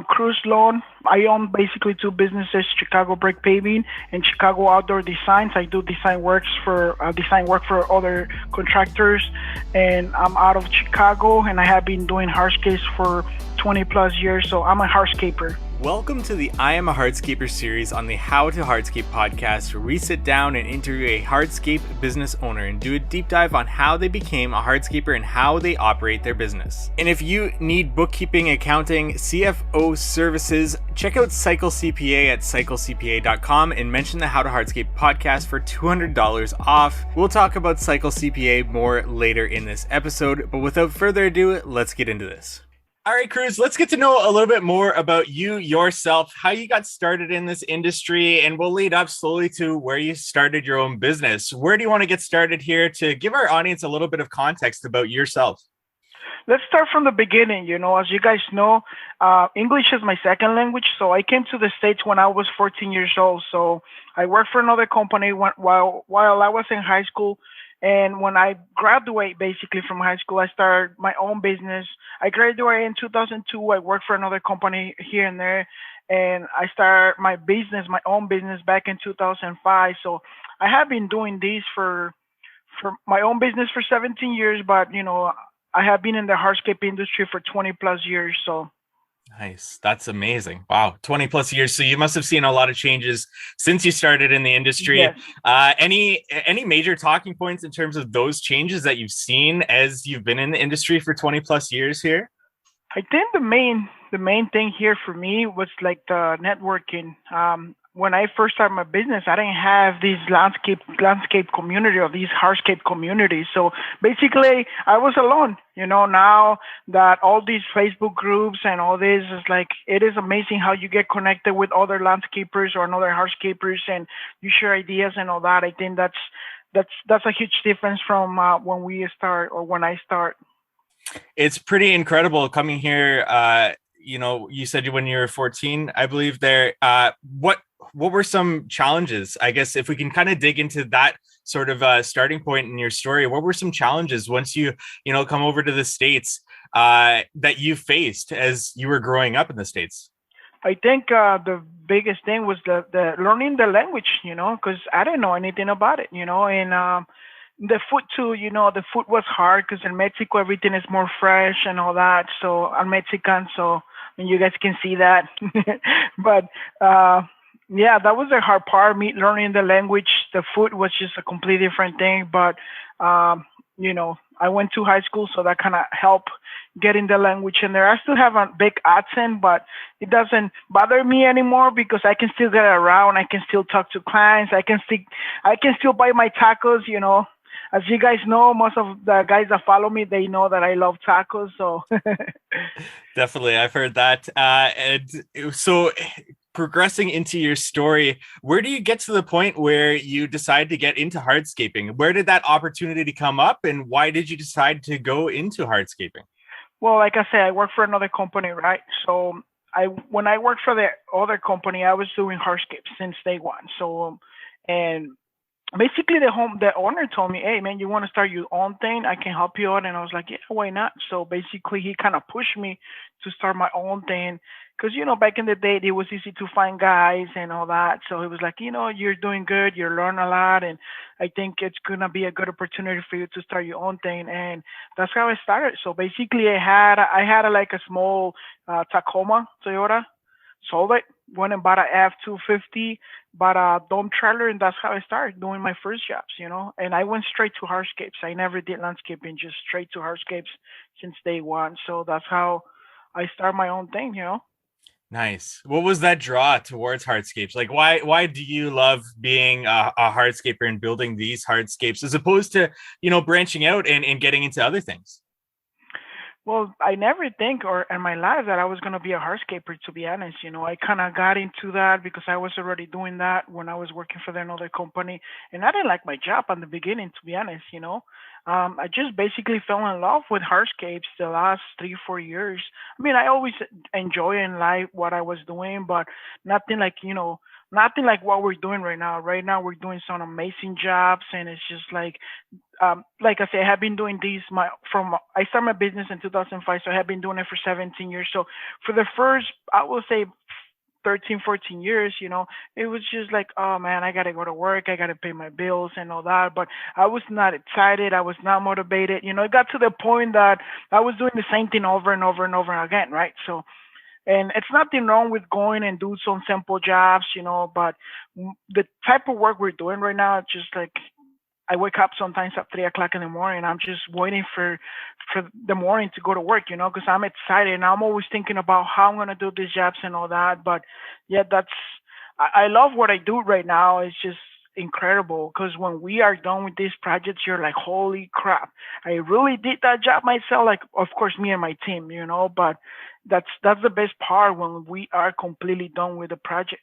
Cruise Loan. I own basically two businesses: Chicago Brick Paving and Chicago Outdoor Designs. I do design work for other contractors, and I'm out of Chicago, and I have been doing hardscapes for 20 plus years. So I'm a hardscaper. Welcome to the I Am a Hardscaper series on the How to Hardscape podcast, where we sit down and interview a hardscape business owner and do a deep dive on how they became a hardscaper and how they operate their business. And if you need bookkeeping, accounting, CFO services, check out Cycle CPA at cyclecpa.com and mention the How to Hardscape podcast for $200 off. We'll talk about Cycle CPA more later in this episode, but without further ado, let's get into this. All right, Cruz, let's get to know a little bit more about you yourself, how you got started in this industry, and we'll lead up slowly to where you started your own business. Where do you want to get started here to give our audience a little bit of context about yourself? Let's start from the beginning. As you guys know, English is my second language. So I came to the States when I was 14 years old. So I worked for another company while I was in high school. And when I graduated basically from high school, I started my own business. I graduated in 2002. I worked for another company here and there. And I started my own business back in 2005. So I have been doing this for my own business for 17 years. But, I have been in the hardscape industry for 20 plus years. So. Nice. That's amazing. Wow. 20 plus years. So you must have seen a lot of changes since you started in the industry. Yes. Any major talking points in terms of those changes that you've seen as you've been in the industry for 20 plus years here? I think the main thing here for me was like the networking. When I first started my business, I didn't have this landscape community or these hardscape communities. So basically, I was alone. Now that all these Facebook groups and all this is like, it is amazing how you get connected with other landscapers or other hardscapers, and you share ideas and all that. I think that's a huge difference from when we start or when I start. It's pretty incredible coming here. You said when you were 14, I believe there. What were some challenges? I guess if we can kind of dig into that sort of starting point in your story, what were some challenges once you come over to the States that you faced as you were growing up in the States? I think the biggest thing was the learning the language, because I didn't know anything about it, and the food too, the food was hard because in Mexico, everything is more fresh and all that. So I'm Mexican, so you guys can see that. But yeah, that was the hard part, me learning the language. The food was just a completely different thing. But, I went to high school, so that kind of helped getting the language in there. I still have a big accent, but it doesn't bother me anymore because I can still get around. I can still talk to clients. I can still buy my tacos, As you guys know, most of the guys that follow me, they know that I love tacos. So definitely, I've heard that. And so progressing into your story, where do you get to the point where you decide to get into hardscaping? Where did that opportunity come up, and why did you decide to go into hardscaping? Well, like I said, I work for another company, right? So when I worked for the other company, I was doing hardscapes since day one. So, and basically the owner told me, hey man, you want to start your own thing? I can help you out. And I was like, yeah, why not? So basically he kind of pushed me to start my own thing. Cause back in the day, it was easy to find guys and all that. So he was like, you're doing good. You're learning a lot. And I think it's going to be a good opportunity for you to start your own thing. And that's how I started. So basically I had like a small Tacoma Toyota, sold it, went and bought a F-250, bought a dome trailer, and that's how I started doing my first jobs, And I went straight to hardscapes. I never did landscaping, just straight to hardscapes since day one. So that's how I started my own thing, Nice. What was that draw towards hardscapes? Like, why do you love being a hardscaper and building these hardscapes as opposed to, branching out and getting into other things? Well, I never think or in my life that I was going to be a hardscaper, to be honest. I kind of got into that because I was already doing that when I was working for another company. And I didn't like my job in the beginning, to be honest, I just basically fell in love with hardscapes the last 3-4 years. I mean, I always enjoy and like what I was doing, but nothing like, nothing like what we're doing right now. Right now, we're doing some amazing jobs, and it's just like I said, I have been doing these I started my business in 2005, so I have been doing it for 17 years. So for the first, I will say 13, 14 years, it was just like, oh man, I gotta go to work, I gotta pay my bills and all that. But I was not excited, I was not motivated. It got to the point that I was doing the same thing over and over and over again, right? So, and it's nothing wrong with going and do some simple jobs, but the type of work we're doing right now, it's just like I wake up sometimes at 3 o'clock in the morning. I'm just waiting for the morning to go to work, because I'm excited and I'm always thinking about how I'm gonna do these jobs and all that. But yeah, I love what I do right now. It's just incredible because when we are done with these projects, you're like, holy crap, I really did that job myself. Like, of course, me and my team, but that's the best part when we are completely done with the project.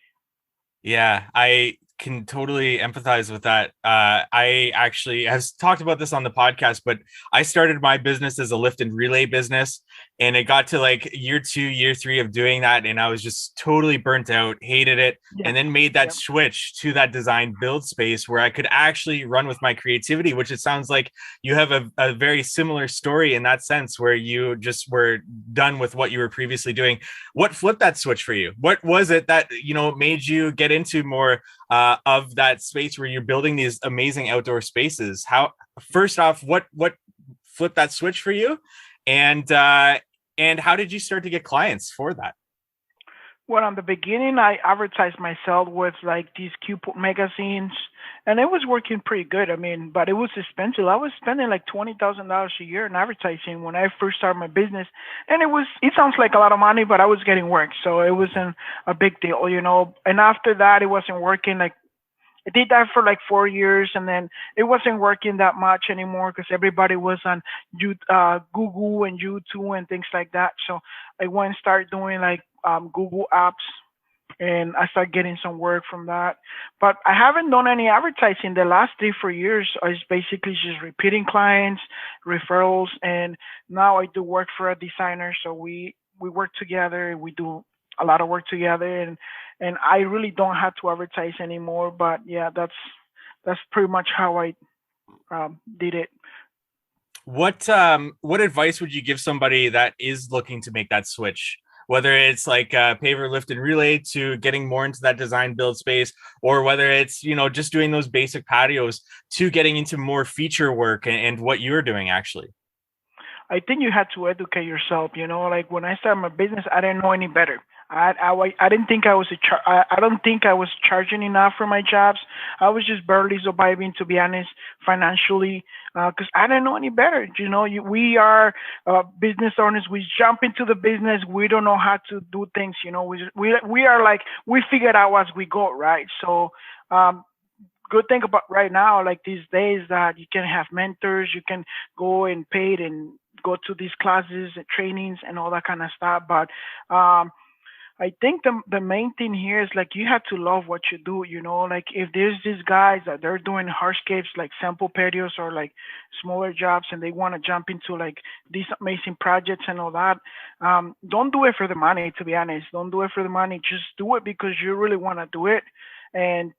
Yeah, I can totally empathize with that. I actually have talked about this on the podcast, but I started my business as a lift and relay business, and it got to like year 2, year 3 of doing that, and I was just totally burnt out, hated it, Yeah, and then made that yeah. switch to that design build space where I could actually run with my creativity, which it sounds like you have a very similar story in that sense, where you just were done with what you were previously doing. What flipped that switch for you? What was it that made you get into more of that space where you're building these amazing outdoor spaces? How, first off, what flipped that switch for you, and how did you start to get clients for that? Well, in the beginning, I advertised myself with like these cute magazines, and it was working pretty good. I mean, but it was expensive. I was spending like $20,000 a year in advertising when I first started my business, and it sounds like a lot of money, but I was getting work, so it wasn't a big deal. And after that, it wasn't working. Like I did that for like 4 years, and then it wasn't working that much anymore because everybody was on Google and YouTube and things like that. So I went and started doing like Google apps, and I started getting some work from that. But I haven't done any advertising the last 3, 4 years. It's basically just repeating clients, referrals, and now I do work for a designer. So we work together. We do a lot of work together, and I really don't have to advertise anymore. But yeah, that's pretty much how I did it. What advice would you give somebody that is looking to make that switch? Whether it's like paver, lift, and relay to getting more into that design build space, or whether it's just doing those basic patios to getting into more feature work and what you're doing actually. I think you had to educate yourself. Like when I started my business, I didn't know any better. I didn't think I don't think I was charging enough for my jobs. I was just barely surviving, to be honest, financially, because I didn't know any better. We are business owners. We jump into the business. We don't know how to do things. We are like we figure it out as we go, right? So good thing about right now, like these days, that you can have mentors, you can go and pay and go to these classes and trainings and all that kind of stuff. But I think the main thing here is like you have to love what you do. Like if there's these guys that they're doing hardscapes like sample patios or like smaller jobs, and they want to jump into like these amazing projects and all that, don't do it for the money. To be honest, don't do it for the money. Just do it because you really want to do it, and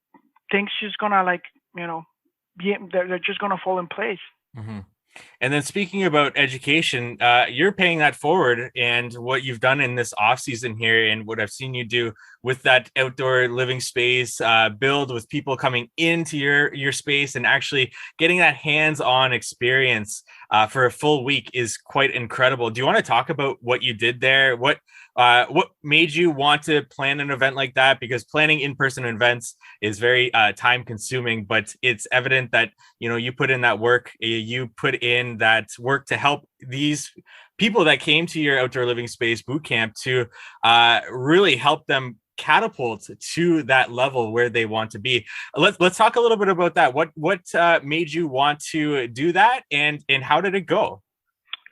things just gonna like they're just gonna fall in place. Mm-hmm. And then speaking about education, you're paying that forward, and what you've done in this off season here, and what I've seen you do with that outdoor living space build, with people coming into your space and actually getting that hands-on experience for a full week is quite incredible. Do you want to talk about what you did there? What made you want to plan an event like that? Because planning in-person events is very time consuming, but it's evident that you put in that work. You put in that work to help these people that came to your outdoor living space boot camp to really help them catapult to that level where they want to be. Let's talk a little bit about that. What made you want to do that, and how did it go?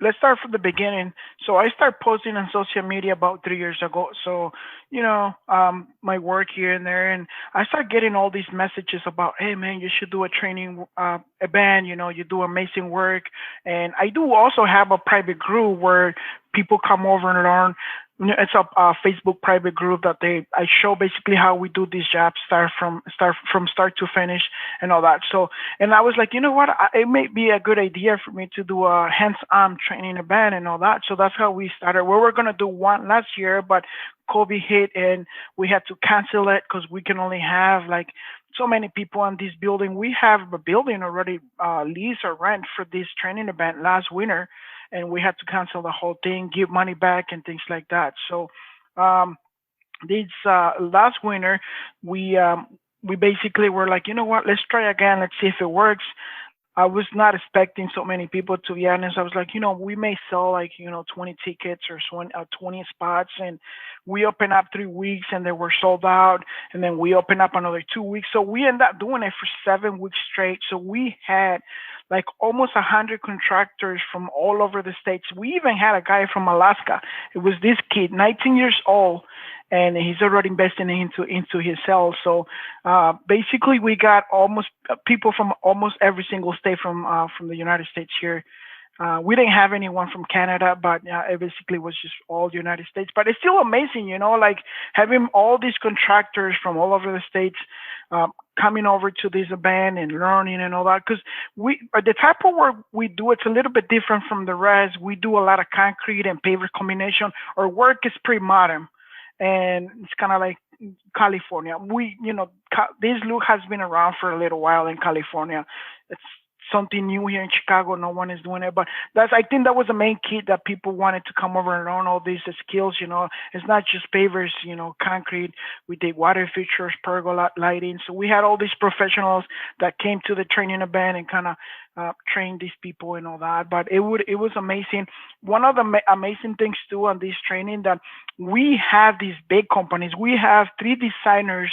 Let's start from the beginning. So I started posting on social media about 3 years ago. So, my work here and there, and I started getting all these messages about, hey man, you should do a training event. You do amazing work, and I do also have a private group where people come over and learn It's a Facebook private group that I show basically how we do these jobs, start to finish and all that. So, and I was like, you know what, it may be a good idea for me to do a hands-on training event and all that. So that's how we started. We were gonna do one last year, but COVID hit and we had to cancel it because we can only have like so many people in this building. We have a building already lease or rent for this training event last winter, and we had to cancel the whole thing, give money back, and things like that. So um, this last winter, we basically were like, you know what, let's try again, let's see if it works. I was not expecting so many people, to be honest. I was like, we may sell like 20 tickets or 20 spots, and we opened up 3 weeks and they were sold out, and then we opened up another 2 weeks. So we ended up doing it for 7 weeks straight. So we had like almost 100 contractors from all over the states. We even had a guy from Alaska. It was this kid, 19 years old, and he's already investing into his sales. So basically, we got almost people from almost every single state from the United States here. We didn't have anyone from Canada, but it basically was just all the United States. But it's still amazing, like having all these contractors from all over the states coming over to this event and learning and all that. Because the type of work we do, it's a little bit different from the rest. We do a lot of concrete and paver combination. Our work is pretty modern, and it's kind of like California. This look has been around for a little while in California. It's something new here in Chicago. No one is doing it, but I think that was the main key, that people wanted to come over and learn all these skills. It's not just pavers, concrete. We did water features, pergola lighting. So we had all these professionals that came to the training event and kind of trained these people and all that. But it was amazing. One of the amazing things too on this training, that we have these big companies. We have 3 designers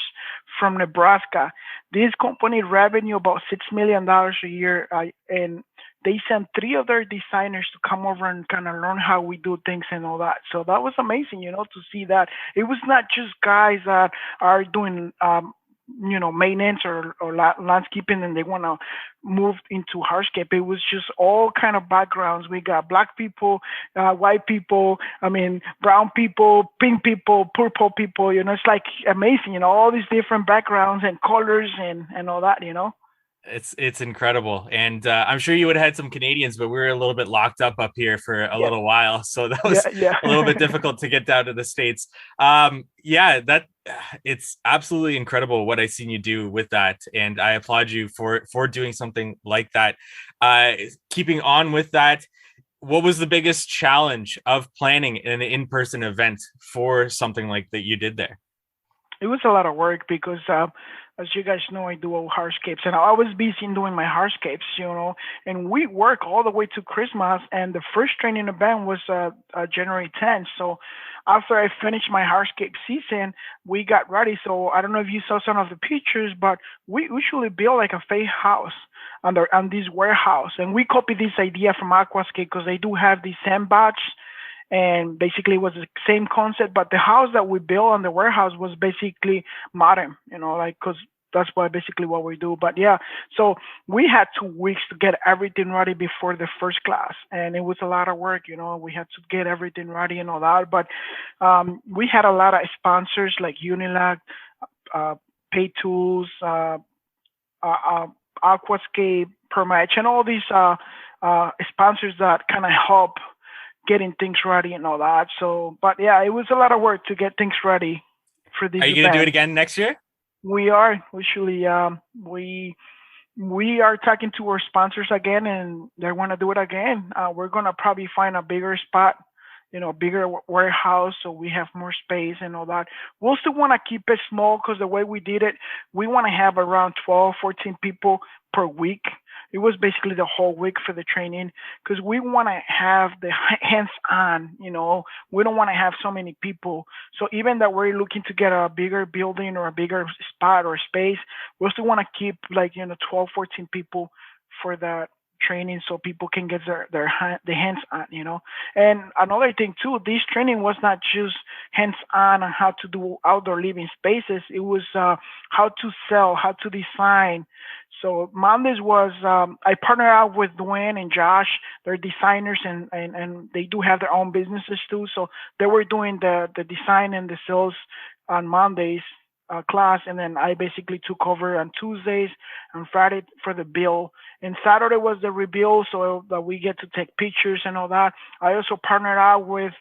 from Nebraska. This company revenue about $6 million a year, and they sent 3 of their designers to come over and kind of learn how we do things and all that. So that was amazing, to see that it was not just guys that are doing maintenance or landscaping and they want to move into hardscape. It was just all kind of backgrounds. We got black people, white people, brown people, pink people, purple people. It's like amazing. All these different backgrounds and colors and all that. It's incredible, and I'm sure you would have had some Canadians, but we were a little bit locked up here for a little while, so that was a little bit difficult to get down to the States. That it's absolutely incredible what I've seen you do with that, and I applaud you for doing something like that. Keeping on with that, what was the biggest challenge of planning an in-person event for something like that you did there? It was a lot of work because, as you guys know, I do all hardscapes, and I was busy doing my hardscapes, and we work all the way to Christmas. And the first training event was January 10th. So after I finished my hardscape season, we got ready. So I don't know if you saw some of the pictures, but we usually build like a fake house on this warehouse, and we copied this idea from Aquascape because they do have these sandbox. And basically it was the same concept, but the house that we built on the warehouse was basically modern, because that's basically what we do. But yeah, so we had 2 weeks to get everything ready before the first class, and it was a lot of work. We had to get everything ready and all that. But we had a lot of sponsors like Unilag, Pay Tools, Aquascape, Permatch, and all these sponsors that kind of help getting things ready and all that. So, but yeah, it was a lot of work to get things ready for this. Are you going to do it again next year? We are. Usually, we are talking to our sponsors again, and they want to do it again. We're going to probably find a bigger spot, bigger warehouse, so we have more space and all that. We'll still want to keep it small because the way we did it, we want to have around 12, 14 people per week. It was basically the whole week for the training because we want to have the hands-on, we don't want to have so many people. So even that we're looking to get a bigger building or a bigger spot or space, we still want to keep 12, 14 people for that training so people can get their hands on, And another thing too, this training was not just hands on how to do outdoor living spaces. It was how to sell, how to design. So Mondays was I partnered out with Dwayne and Josh. They're designers and they do have their own businesses too. So they were doing the design and the sales on Mondays class, and then I basically took over on Tuesdays and Friday for the bill. And Saturday was the reveal, so that we get to take pictures and all that. I also partnered out with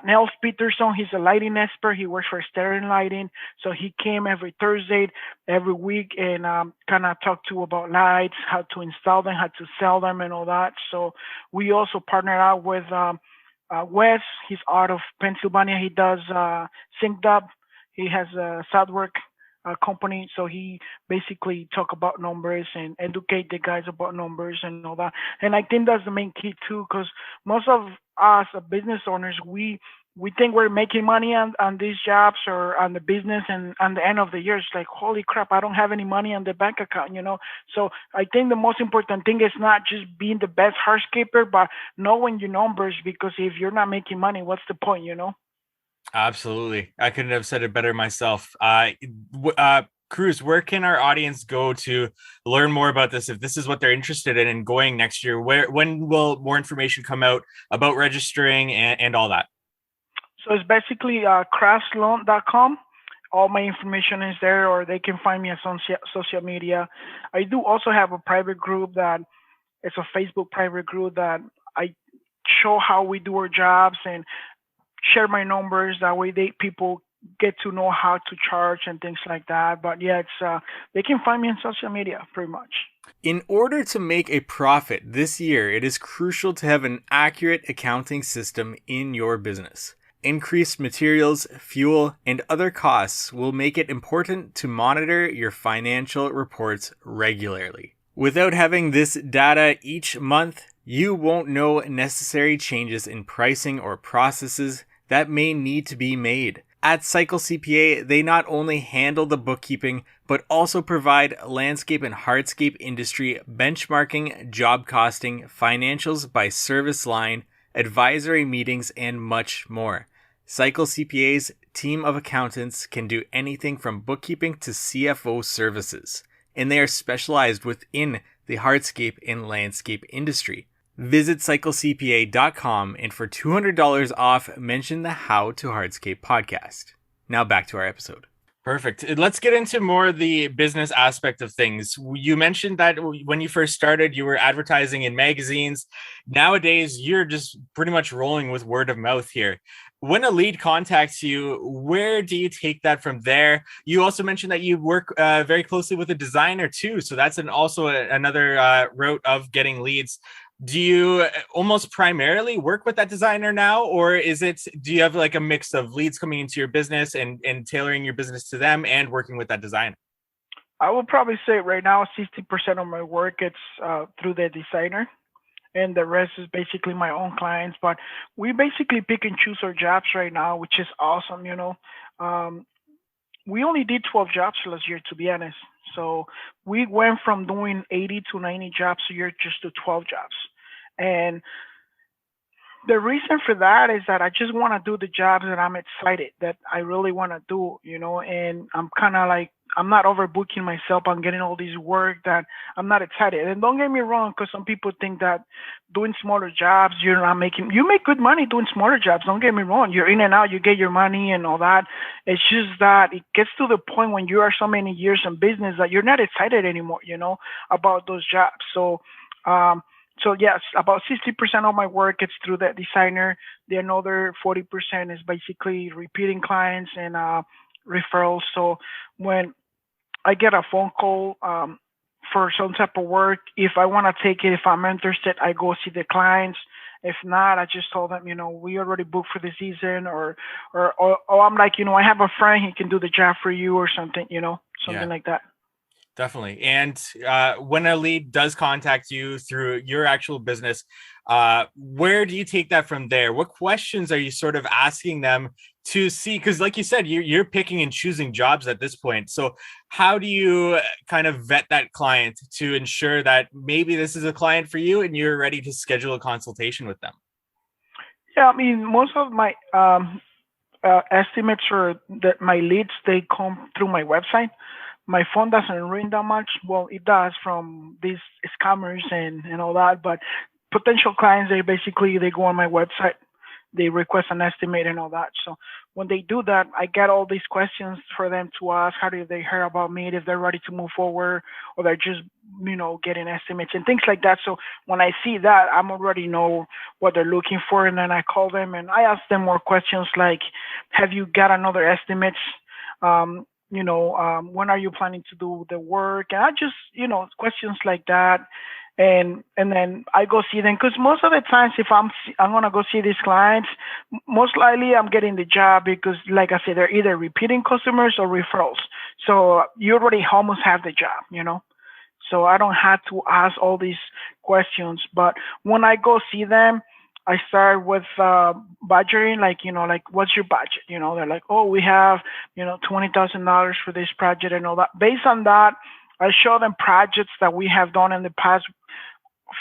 Nels Peterson. He's a lighting expert. He works for Sterling Lighting, so he came every Thursday, every week, and kind of talked to about lights, how to install them, how to sell them, and all that. So we also partnered out with Wes. He's out of Pennsylvania. He does Synced Up. He has a Southwork company, so he basically talk about numbers and educate the guys about numbers and all that. And I think that's the main key too, because most of us business owners, we think we're making money on these jobs or on the business, and on the end of the year, it's like, holy crap, I don't have any money on the bank account. So I think the most important thing is not just being the best hardscaper, but knowing your numbers, because if you're not making money, what's the point? Absolutely. I couldn't have said it better myself. Cruz, where can our audience go to learn more about this if this is what they're interested in going next year? When will more information come out about registering and all that? So it's basically craftsloan.com. All my information is there, or they can find me on social media. I do also have a private group that it's a Facebook private group that I show how we do our jobs and share my numbers. That way people get to know how to charge and things like that. But yeah, it's they can find me on social media pretty much. In order to make a profit this year, it is crucial to have an accurate accounting system in your business. Increased materials, fuel, and other costs will make it important to monitor your financial reports regularly. Without having this data each month, you won't know necessary changes in pricing or processes that may need to be made. At Cycle CPA, they not only handle the bookkeeping, but also provide landscape and hardscape industry benchmarking, job costing, financials by service line, advisory meetings, and much more. Cycle CPA's team of accountants can do anything from bookkeeping to CFO services, and they are specialized within the hardscape and landscape industry. Visit cyclecpa.com and for $200 off, mention the How to Hardscape podcast. Now back to our episode. Perfect. Let's get into more of the business aspect of things. You mentioned that when you first started, you were advertising in magazines. Nowadays, you're just pretty much rolling with word of mouth here. When a lead contacts you, where do you take that from there? You also mentioned that you work very closely with a designer too. So that's another route of getting leads. Do you almost primarily work with that designer now, or do you have like a mix of leads coming into your business and tailoring your business to them and working with that designer? I would probably say right now 60% of my work it's through the designer, and the rest is basically my own clients. But we basically pick and choose our jobs right now, which is awesome. We only did 12 jobs last year, to be honest. So we went from doing 80 to 90 jobs a year just to 12 jobs. And the reason for that is that I just want to do the jobs that I'm excited, that I really want to do, and I'm kind of like, I'm not overbooking myself on getting all this work that I'm not excited. And don't get me wrong, because some people think that doing smaller jobs, you make good money doing smaller jobs. Don't get me wrong. You're in and out, you get your money and all that. It's just that it gets to the point when you are so many years in business that you're not excited anymore, about those jobs. So yes, about 60% of my work is through that designer. The another 40% is basically repeating clients and referrals. So when I get a phone call for some type of work, if I want to take it, if I'm interested, I go see the clients. If not, I just told them, we already booked for the season, or I'm like, I have a friend, he can do the job for you or something, something like that. Definitely. And when a lead does contact you through your actual business, where do you take that from there? What questions are you sort of asking them to see, because like you said, you're picking and choosing jobs at this point. So how do you kind of vet that client to ensure that maybe this is a client for you and you're ready to schedule a consultation with them? Yeah, I mean, most of my estimates or my leads, they come through my website. My phone doesn't ring that much. Well, it does from these scammers and all that, but potential clients, they go on my website, they request an estimate and all that. So when they do that, I get all these questions for them to ask. How do they hear about me? If they're ready to move forward, or they're just getting estimates and things like that. So when I see that, I'm already know what they're looking for, and then I call them and I ask them more questions like, have you got another estimates? When are you planning to do the work? And I just, questions like that. And then I go see them because most of the times if I'm gonna go see these clients, most likely I'm getting the job because, like I said, they're either repeating customers or referrals. So you already almost have the job. So I don't have to ask all these questions. But when I go see them, I start with budgeting, like what's your budget? They're like, oh, we have $20,000 for this project and all that. Based on that, I show them projects that we have done in the past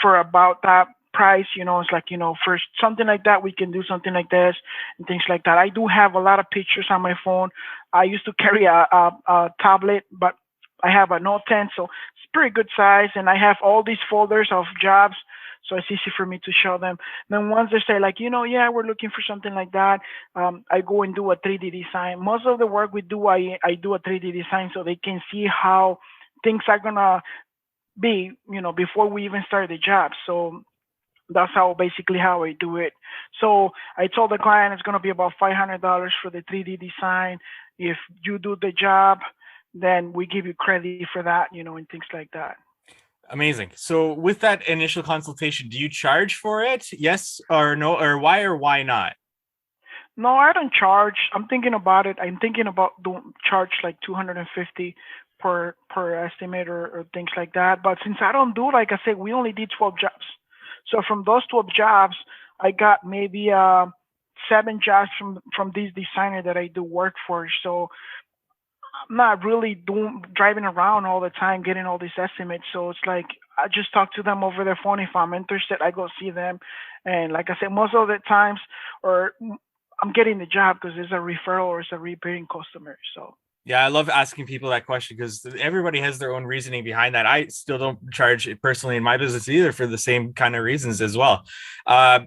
for about that price. It's like, for something like that, we can do something like this and things like that. I do have a lot of pictures on my phone. I used to carry a tablet, but I have a Note 10, so it's pretty good size. And I have all these folders of jobs, so it's easy for me to show them. Then once they say like, yeah, we're looking for something like that, I go and do a 3D design. Most of the work we do, I do a 3D design so they can see how things are gonna be, before we even start the job. So that's how I do it. So I told the client it's gonna be about $500 for the 3D design. If you do the job, then we give you credit for that, and things like that. Amazing. So with that initial consultation, do you charge for it? Yes or no, or why not? No, I don't charge. I'm thinking about it. I'm thinking about doing charge like 250 per estimate or things like that. But since I don't do, like I said, we only did 12 jobs. So from those 12 jobs, I got maybe 7 jobs from this designer that I do work for. So I'm not really driving around all the time getting all these estimates. So it's like I just talk to them over the phone. If I'm interested, I go see them. And like I said, most of the times, or I'm getting the job because it's a referral or it's a repeating customer. So Yeah, I love asking people that question because everybody has their own reasoning behind that. I still don't charge it personally in my business either for the same kind of reasons as well. Uh,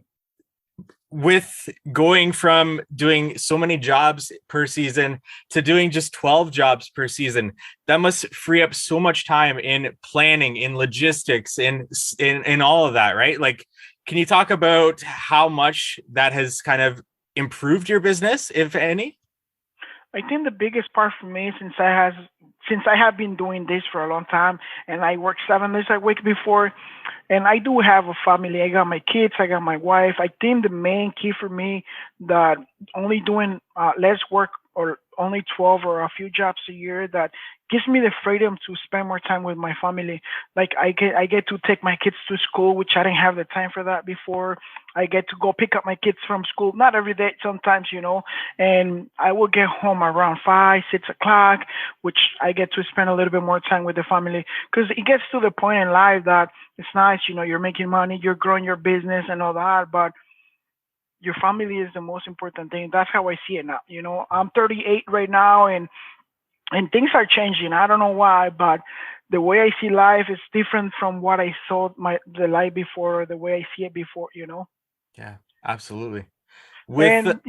with going from doing so many jobs per season to doing just 12 jobs per season, that must free up so much time in planning, in logistics, in all of that, right? Like, can you talk about how much that has kind of improved your business, if any? I think the biggest part for me, since I have been doing this for a long time, and I worked 7 days a week before, and I do have a family. I got my kids, I got my wife. I think the main key for me that only doing less work or only 12 or a few jobs a year that gives me the freedom to spend more time with my family. Like I get to take my kids to school, which I didn't have the time for that before. I get to go pick up my kids from school, not every day, sometimes, and I will get home around 5, 6 o'clock, which I get to spend a little bit more time with the family because it gets to the point in life that it's nice, you're making money, you're growing your business and all that, but your family is the most important thing. That's how I see it now. I'm 38 right now, and things are changing. I don't know why, but the way I see life is different from what I saw the life before, or the way I see it before. Yeah, absolutely. With And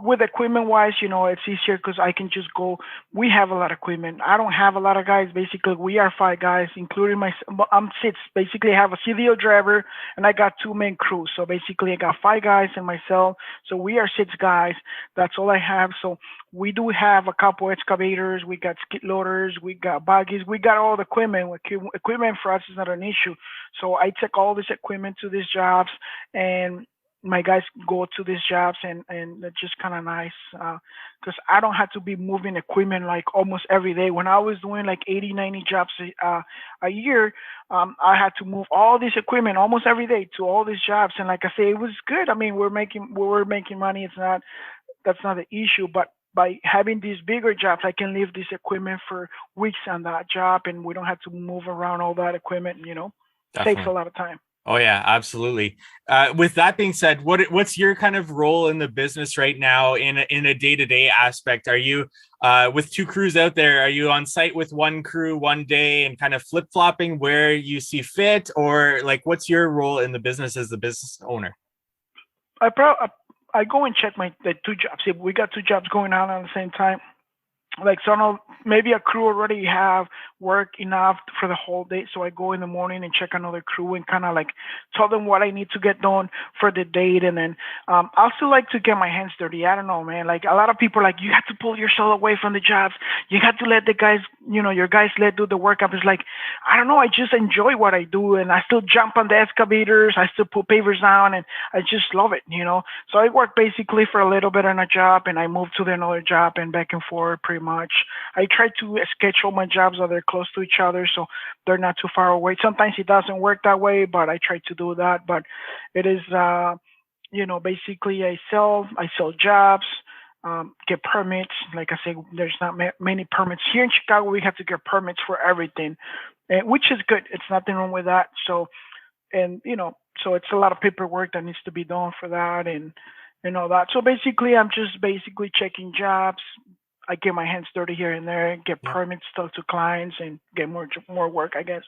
with equipment wise, it's easier because I can just go. We have a lot of equipment. I don't have a lot of guys. Basically, we are 5 guys, including my. I'm six. Basically, I have a CDO driver and I got 2 main crews. So basically, I got 5 guys and myself. So we are 6 guys. That's all I have. So we do have a couple excavators. We got skid loaders. We got buggies. We got all the equipment. Equipment for us is not an issue. So I take all this equipment to these jobs, and my guys go to these jobs, and it's just kind of nice because I don't have to be moving equipment like almost every day. When I was doing like 80, 90 jobs a year, I had to move all this equipment almost every day to all these jobs. And like I say, it was good. I mean, we were making money. It's not that's not the issue. But by having these bigger jobs, I can leave this equipment for weeks on that job, and we don't have to move around all that equipment. Saves a Definitely. lot of time. Oh yeah, absolutely. With that being said, what's your kind of role in the business right now in a day-to-day aspect? Are you with two crews out there? Are you on site with one crew one day and kind of flip-flopping where you see fit, or like what's your role in the business as the business owner? I go and check the two jobs. If we got two jobs going on at the same time, like so maybe a crew already have work enough for the whole day, so I go in the morning and check another crew and kind of like tell them what I need to get done for the date. And then I still like to get my hands dirty. I don't know, man, like a lot of people are like, you have to pull yourself away from the jobs, you have to let the guys, your guys let do the work. I'm just like, I don't know, I just enjoy what I do, and I still jump on the excavators, I still put pavers down, and I just love it. So I work basically for a little bit on a job, and I move to another job and back and forth pretty much. I try to schedule my jobs so they're close to each other, so they're not too far away. Sometimes it doesn't work that way, but I try to do that. But it is, basically I sell jobs, get permits. Like I say, there's not many permits here in Chicago. We have to get permits for everything, which is good. It's nothing wrong with that. So, and so it's a lot of paperwork that needs to be done for that, and all that. So basically, I'm just basically checking jobs. I get my hands dirty here and there, get Yeah. permits, talk to clients, and get more work, I guess.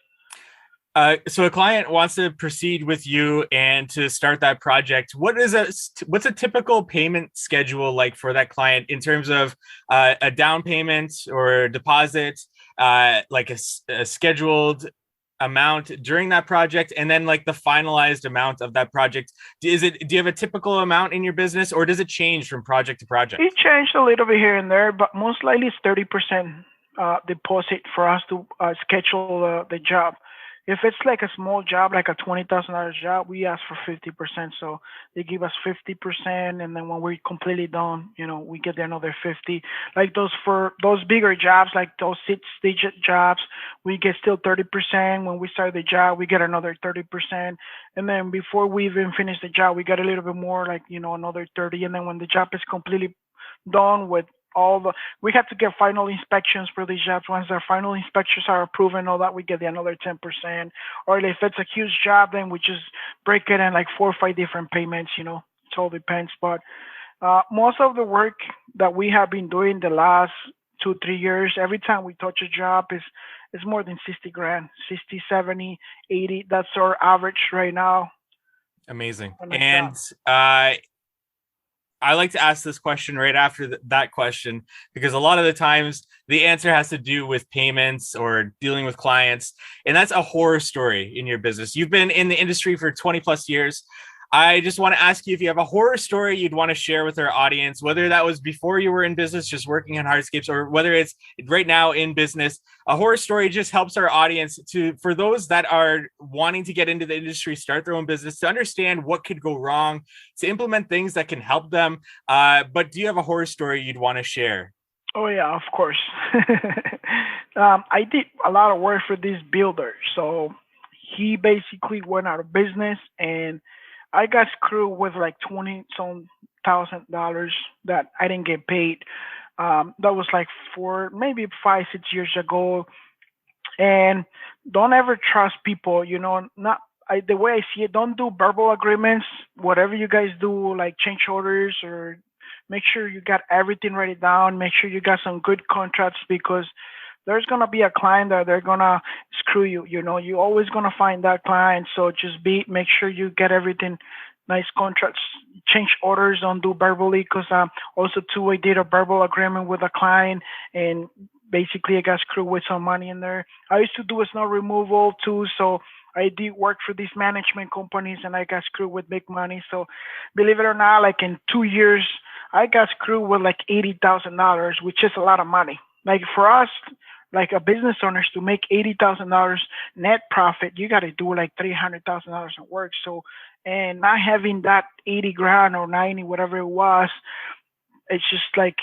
So a client wants to proceed with you and to start that project. What's a typical payment schedule like for that client in terms of a down payment or deposit, like a scheduled amount during that project, and then like the finalized amount of that project? Do you have a typical amount in your business, or does it change from project to project? It changed a little bit here and there, but most likely it's 30% deposit for us to schedule the job. If it's like a small job, like a $20,000 job, we ask for 50%. So they give us 50%, and then when we're completely done, we get another 50. Like for those bigger jobs, like those six-digit jobs, we get still 30%. When we start the job, we get another 30%, and then before we even finish the job, we get a little bit more, like another 30. And then when the job is completely done with we have to get final inspections for these jobs. Once their final inspections are approved and all that, we get the another 10%. Or if it's a huge job, then we just break it in like 4 or 5 different payments. It all depends. But most of the work that we have been doing the last 2-3 years, every time we touch a job is more than 60 grand, 60, 70, 80. That's our average right now. Amazing. And I like to ask this question right after that question, because a lot of the times the answer has to do with payments or dealing with clients. And that's a horror story in your business. You've been in the industry for 20 plus years. I just want to ask you if you have a horror story you'd want to share with our audience, whether that was before you were in business, just working on hardscapes, or whether it's right now in business. A horror story just helps our audience for those that are wanting to get into the industry, start their own business, to understand what could go wrong, to implement things that can help them. But do you have a horror story you'd want to share? Oh yeah, of course. I did a lot of work for this builder. So he basically went out of business, and I got screwed with like 20 some $1,000 that I didn't get paid. That was like maybe 5-6 years ago. And don't ever trust people. Not the way I see it. Don't do verbal agreements. Whatever you guys do, like change orders, or make sure you got everything written down. Make sure you got some good contracts, because there's gonna be a client that they're gonna screw you. You're always gonna find that client. So just make sure you get everything, nice contracts, change orders, don't do verbally. Because also too, I did a verbal agreement with a client, and basically I got screwed with some money in there. I used to do a snow removal too, so I did work for these management companies, and I got screwed with big money. So believe it or not, like in 2 years, I got screwed with like $80,000, which is a lot of money. Like for us, like a business owners, to make $80,000 net profit, you got to do like $300,000 in work. So, and not having that 80 grand or 90, whatever it was, it's just like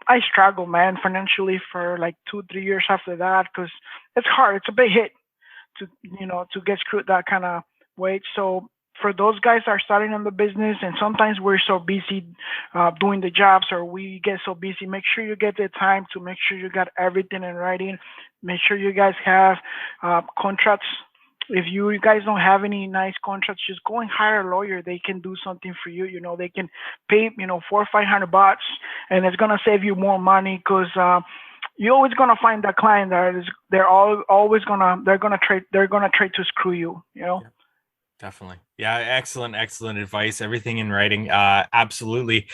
I struggled, man, financially for like 2-3 years after that, because it's hard. It's a big hit to get screwed that kind of way. So for those guys that are starting in the business, and sometimes we're so busy doing the jobs, or we get so busy, make sure you get the time to make sure you got everything in writing. Make sure you guys have contracts. If you guys don't have any nice contracts, just go and hire a lawyer. They can do something for you. They can pay, 400 or 500 bucks, and it's gonna save you more money because you're always gonna find that client that is always they're gonna try to screw you. Yeah, definitely. Yeah, excellent advice. Everything in writing. Absolutely.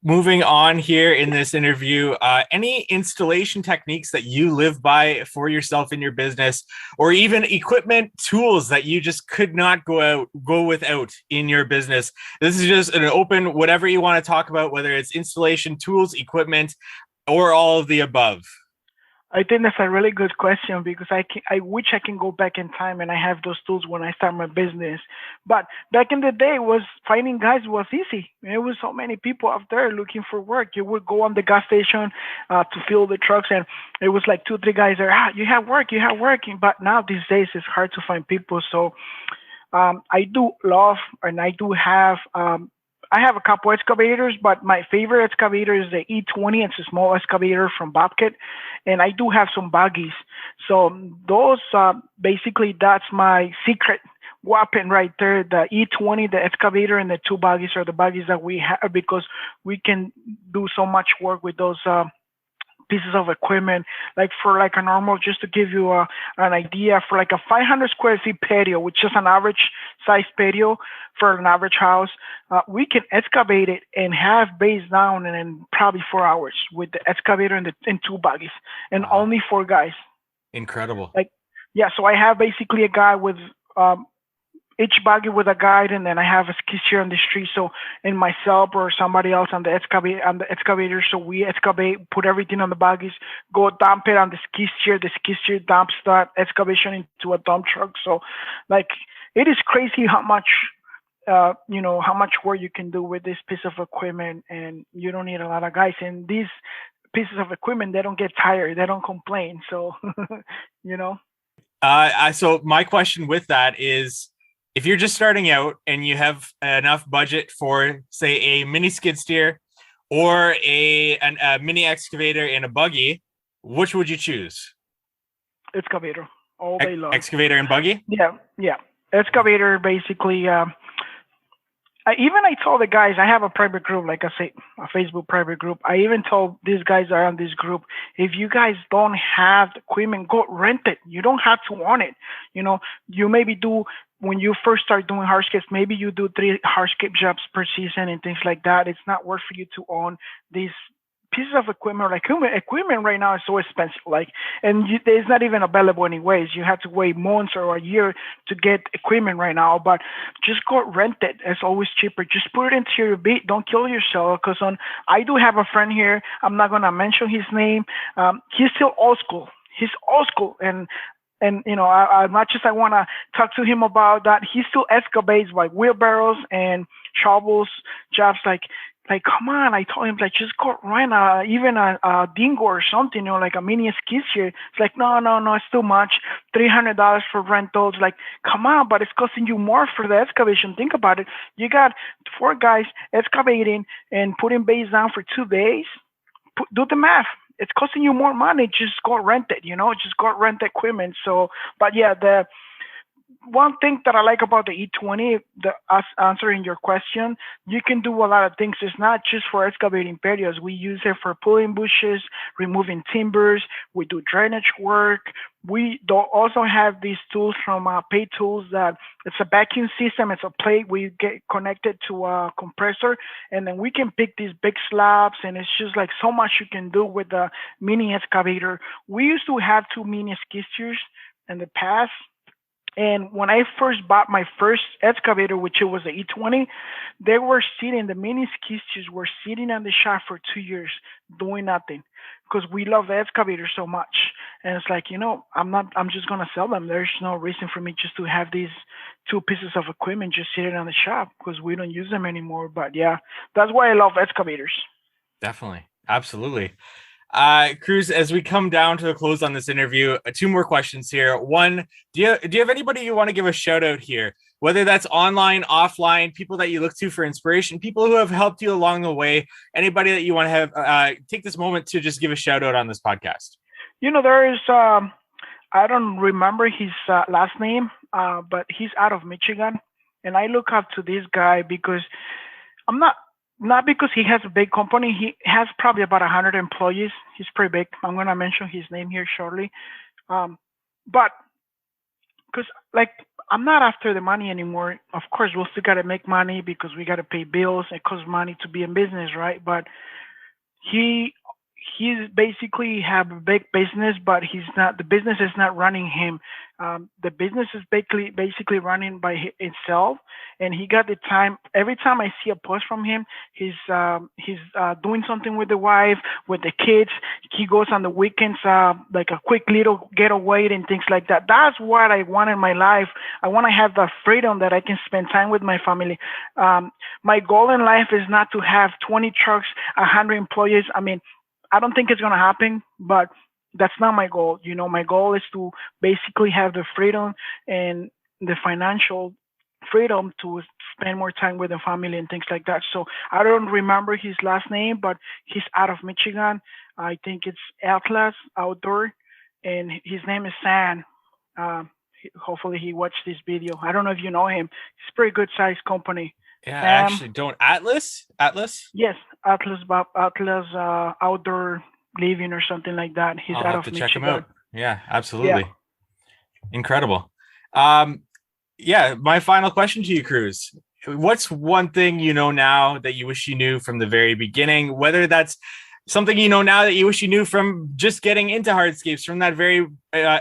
Moving on here in this interview, any installation techniques that you live by for yourself in your business, or even equipment tools that you just could not go without in your business? This is just an open, whatever you want to talk about, whether it's installation tools, equipment, or all of the above. I think that's a really good question because I wish I can go back in time and I have those tools when I start my business. But back in the day, was finding guys was easy. There was so many people out there looking for work. You would go on the gas station to fill the trucks, and it was like two, three guys there. You have work, you have work. But now these days, it's hard to find people. So I do love, and I have a couple excavators, but my favorite excavator is the E20. It's a small excavator from Bobcat, and I do have some buggies. So those, basically, that's my secret weapon right there. The E20, the excavator, and the two buggies are the buggies that we have because we can do so much work with those pieces of equipment. Like for like a normal, just to give you an idea, for like a 500 square feet patio, which is an average size patio for an average house, we can excavate it and have base down in probably 4 hours with the excavator and two buggies, and Wow. only four guys. Incredible. Like, yeah, so I have basically a guy with each buggy with a guide, and then I have a skid steer on the street. So, and myself or somebody else on the excavator. So we excavate, put everything on the buggies, go dump it on the skid steer. The skid steer dumps that excavation into a dump truck. So, like, it is crazy how much. How much work you can do with this piece of equipment, and you don't need a lot of guys. And these pieces of equipment, they don't get tired, they don't complain. So, you know. So my question with that is, if you're just starting out and you have enough budget for, say, a mini skid steer or a mini excavator and a buggy, which would you choose? Excavator all day long. Excavator and buggy? Yeah. Excavator, basically. I told the guys, I have a private group, like I say, a Facebook private group. I even told these guys that are on this group, if you guys don't have the equipment, go rent it. You don't have to own it. You maybe do, when you first start doing hardscapes, maybe you do 3 hardscape jobs per season and things like that. It's not worth for you to own these pieces of equipment. Like equipment right now is so expensive, it's not even available anyways. You have to wait months or a year to get equipment right now. But just go rent it. It's always cheaper. Just put it into your beat. Don't kill yourself. Because I do have a friend here. I'm not gonna mention his name. He's still old school. He's old school, and as much as I want to talk to him about that, he still excavates like wheelbarrows and shovels, jobs like, come on. I told him, like, just go rent even a dingo or something, like a mini skid steer. It's like, no, it's too much. $300 for rentals. Like, come on, but it's costing you more for the excavation. Think about it. You got 4 guys excavating and putting base down for 2 days. Do the math. It's costing you more money. Just go rent it, just go rent the equipment. So, but yeah, the one thing that I like about the E20, us answering your question, you can do a lot of things. It's not just for excavating patios. We use it for pulling bushes, removing timbers. We do drainage work. We also have these tools from Pay Tools that it's a vacuum system. It's a plate. We get connected to a compressor, and then we can pick these big slabs, and it's just like so much you can do with the mini excavator. We used to have 2 mini skid steers in the past. And when I first bought my first excavator, which it was the E20, the mini skid steers were sitting on the shop for 2 years doing nothing because we love the excavator so much. And it's like, I'm just going to sell them. There's no reason for me just to have these 2 pieces of equipment just sitting on the shop because we don't use them anymore. But yeah, that's why I love excavators. Definitely. Absolutely. Cruz, as we come down to the close on this interview, 2 more questions here. One, do you have anybody you want to give a shout out here? whether that's online, offline, people that you look to for inspiration, people who have helped you along the way, anybody that you want to have, take this moment to just give a shout out on this podcast. There is, I don't remember his last name, but he's out of Michigan. And I look up to this guy because I'm not because he has a big company. He has probably about 100 employees. He's pretty big. I'm going to mention his name here shortly. But because I'm not after the money anymore. Of course, we'll still got to make money because we got to pay bills. It costs money to be in business, right? But he's basically have a big business, but the business is not running him. The business is basically running by itself, and he got the time. Every time I see a post from him, he's doing something with the wife, with the kids. He goes on the weekends, like a quick little getaway and things like that. That's what I want in my life. I want to have the freedom that I can spend time with my family. My goal in life is not to have 20 trucks, 100 employees. I mean, I don't think it's going to happen, but that's not my goal. My goal is to basically have the freedom and the financial freedom to spend more time with the family and things like that. So I don't remember his last name, but he's out of Michigan. I think it's Atlas Outdoor, and his name is Sam. Hopefully he watched this video. I don't know if you know him. It's a pretty good sized company. Yeah, I actually don't. Atlas? Yes, Atlas Outdoor Living or something like that. He's I'll out have of to check him Michigan. out. Yeah, absolutely. Yeah. Incredible. My final question to you, Cruz. What's one thing you know now that you wish you knew from the very beginning? Whether that's something you know now that you wish you knew from just getting into hardscapes from that very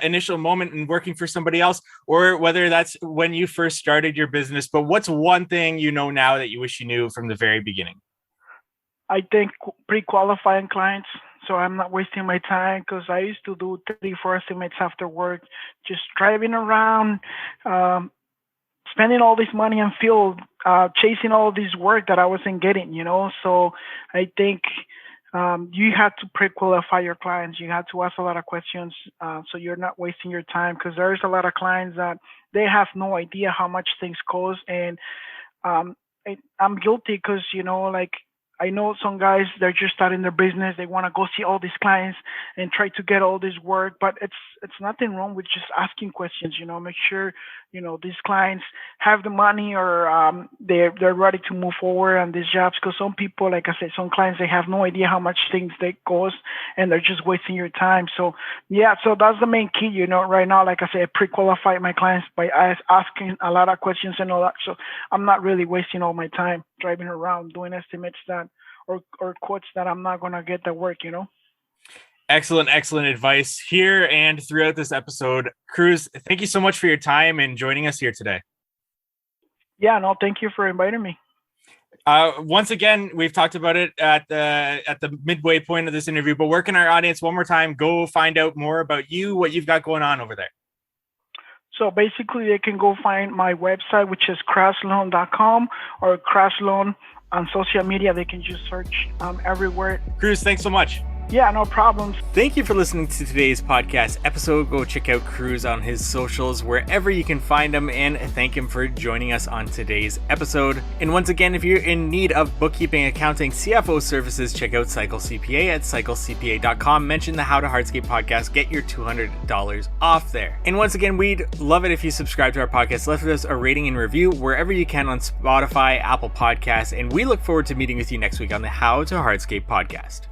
initial moment and working for somebody else, or whether that's when you first started your business. But what's one thing you know now that you wish you knew from the very beginning? I think pre-qualifying clients. So I'm not wasting my time, because I used to do 3-4 estimates after work, just driving around, spending all this money on field, chasing all this work that I wasn't getting, So I think you have to pre-qualify your clients. You have to ask a lot of questions, so you're not wasting your time, because there's a lot of clients that they have no idea how much things cost. And I'm guilty, because, I know some guys, they're just starting their business. They want to go see all these clients and try to get all this work, but it's nothing wrong with just asking questions, make sure, these clients have the money, or they're ready to move forward on these jobs. Because some people, like I said, some clients, they have no idea how much things they cost, and they're just wasting your time. So yeah, so that's the main key, right now, like I said, I pre-qualify my clients by asking a lot of questions and all that. So I'm not really wasting all my time driving around doing estimates or quotes that I'm not going to get the work, Excellent advice here and throughout this episode. Cruz, thank you so much for your time and joining us here today. Yeah, no, thank you for inviting me. Once again, we've talked about it at the midway point of this interview, but where can our audience one more time go find out more about you, what you've got going on over there? So basically, they can go find my website, which is cruxloan.com, or Cruxloan on social media. They can just search everywhere. Cruz, thanks so much. Yeah, no problems. Thank you for listening to today's podcast episode. Go check out Cruz on his socials, wherever you can find him, and thank him for joining us on today's episode. And once again, if you're in need of bookkeeping, accounting, CFO services, check out Cycle CPA at cyclecpa.com. Mention the How to Hardscape podcast. Get your $200 off there. And once again, we'd love it if you subscribe to our podcast. Left us a rating and review wherever you can on Spotify, Apple Podcasts, and we look forward to meeting with you next week on the How to Hardscape podcast.